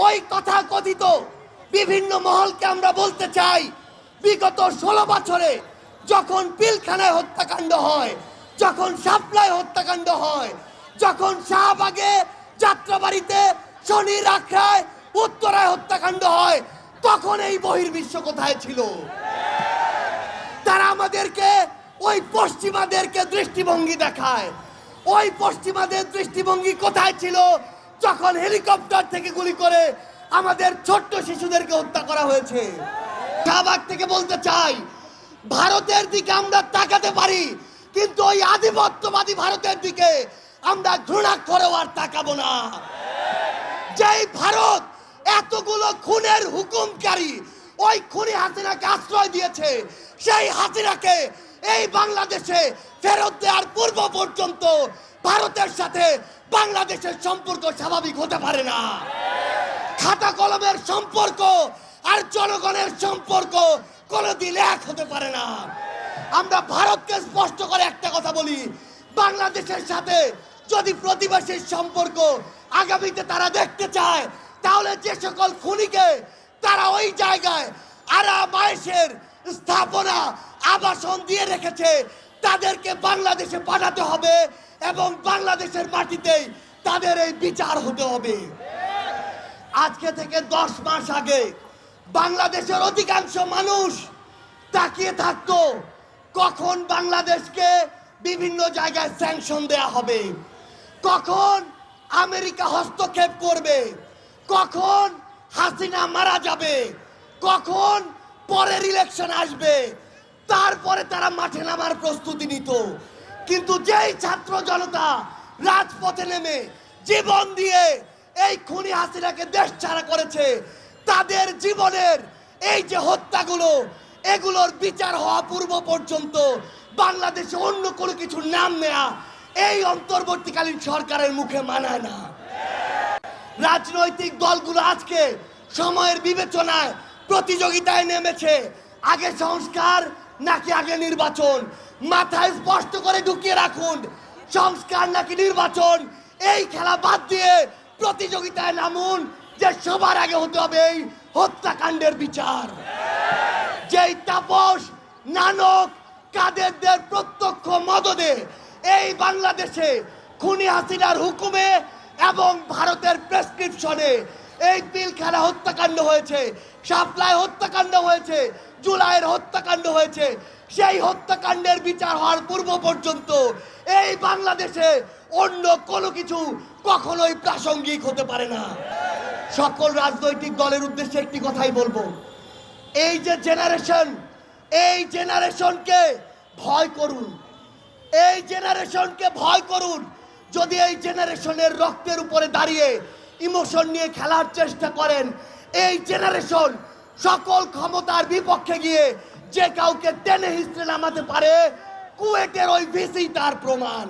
ওই কথা কথিত বিভিন্ন মহলকে আমরা বলতে চাই, বিগত 16 বছরে যখন পিলখানায় হত্যাকাণ্ড হয়, যখন শাপলায় হত্যাকাণ্ড হয়, যখন শাহবাগে, যাত্রাবাড়িতে, শনির আখড়ায়, উত্তরায় হত্যাকাণ্ড হয়, তখন এই বহির্বিশ্ব কোথায় ছিল? তারা আমাদেরকে ওই পশ্চিমাদেরকে দৃষ্টিভঙ্গি দেখায়। ওই পশ্চিমাদের দৃষ্টিভঙ্গি কোথায় ছিল যখন হেলিকপ্টার থেকে গুলি করে আমাদের ছোট্ট শিশুদেরকে হত্যা করা হয়েছে? শাহবাগ থেকে বলতে চাই, ভারতের দিকে আমরা তাকাতে পারি, কিন্তু ওই আধিপত্যবাদী ভারতের দিকে আমরা ঘৃণা করেও আর তাকাবো না। যেই ভারত এতগুলো খুনের হুকুমকারী ওই খুনি হাসিনাকে আশ্রয় দিয়েছে, সেই হাসিনাকে এই বাংলাদেশে ফেরত দেওয়ার পূর্ব পর্যন্ত ভারতের সাথে বাংলাদেশের সম্পর্ক স্বাভাবিক হতে পারে না। খাতা কলমের সম্পর্ক আর জনগণের সম্পর্ক কোনোদিন এক হতে পারে না। আমরা ভারতকে স্পষ্ট করে একটা কথা বলি, বাংলাদেশের সাথে যদি প্রতিবেশীর সম্পর্ক আগামীতে তারা দেখতে চায়, তাহলে যে সকল খুনিকে তারা ওই জায়গায় আরাম-আয়েশের স্থাপনা আবাসন দিয়ে রেখেছে, তাদেরকে বাংলাদেশে পাঠাতে হবে এবং বাংলাদেশের মাটিতেই তাদের এই বিচার হতে হবে। আজকে থেকে 10 মাস আগে বাংলাদেশের অধিকাংশ মানুষ তাকিয়ে থাকতো কখন বাংলাদেশকে বিভিন্ন জায়গায় স্যাংশন দেয়া হবে, কখন আমেরিকা হস্তক্ষেপ করবে, কখন হাসিনা মারা যাবে, কখন পরের ইলেকশন আসবে, তারপরে তারা মাঠে নামার প্রস্তুতি নিত। কিন্তু যেই ছাত্র জনতা রাজপথে নেমে জীবন দিয়ে এই খুনি হাসিনাকে দেশ ছাড়া করেছে, তাদের জীবনের এই যে হত্যাগুলো, এগুলোর বিচার হওয়া পূর্ব পর্যন্ত বাংলাদেশে অন্য কোনো কিছুর নাম নেয়া এই অন্তর্বর্তীকালীন সরকারের মুখে মানায় না। রাজনৈতিক দলগুলো আজকে সময়ের বিবেচনায় প্রতিযোগিতায় নেমেছে, আগে সংস্কার নাকি আগে নির্বাচন। মাথায় স্পষ্ট করে ঢুকিয়ে রাখুন, সংস্কার নাকি নির্বাচন, এই খেলা বাদ দিয়ে প্রতিযোগিতায় নামুন যে সবার আগে হতে হবে এই হত্যাকাণ্ডের বিচার। যেই তাপস, নানক, কাদেরদের প্রত্যক্ষ মদদে এই বাংলাদেশে খুনি হাসিনার হুকুমে এবং ভারতের প্রেসক্রিপশনে এই পিলখানা হত্যাকাণ্ড হয়েছে, শাপলায় হত্যাকাণ্ড হয়েছে, জুলাইয়ের হত্যাকাণ্ড হয়েছে, সেই হত্যাকাণ্ডের বিচার হওয়ার পূর্ব পর্যন্ত এই বাংলাদেশে অন্য কোনো কিছু কখনোই প্রাসঙ্গিক হতে পারে না। সকল রাজনৈতিক দলের উদ্দেশ্যে একটি কথাই বলবো, এই যে জেনারেশন, এই জেনারেশনকে ভয় করুন, এই জেনারেশনকে ভয় করুন। যদি এই জেনারেশনের রক্তের উপরে দাঁড়িয়ে ইমোশন নিয়ে খেলার চেষ্টা করেন, এই জেনারেশন সকল ক্ষমতার বিপক্ষে গিয়ে যে কাউকে টেনে হিস্ট্রে নামাতে পারে, কুয়েটের ওই ভিসি তার প্রমাণ।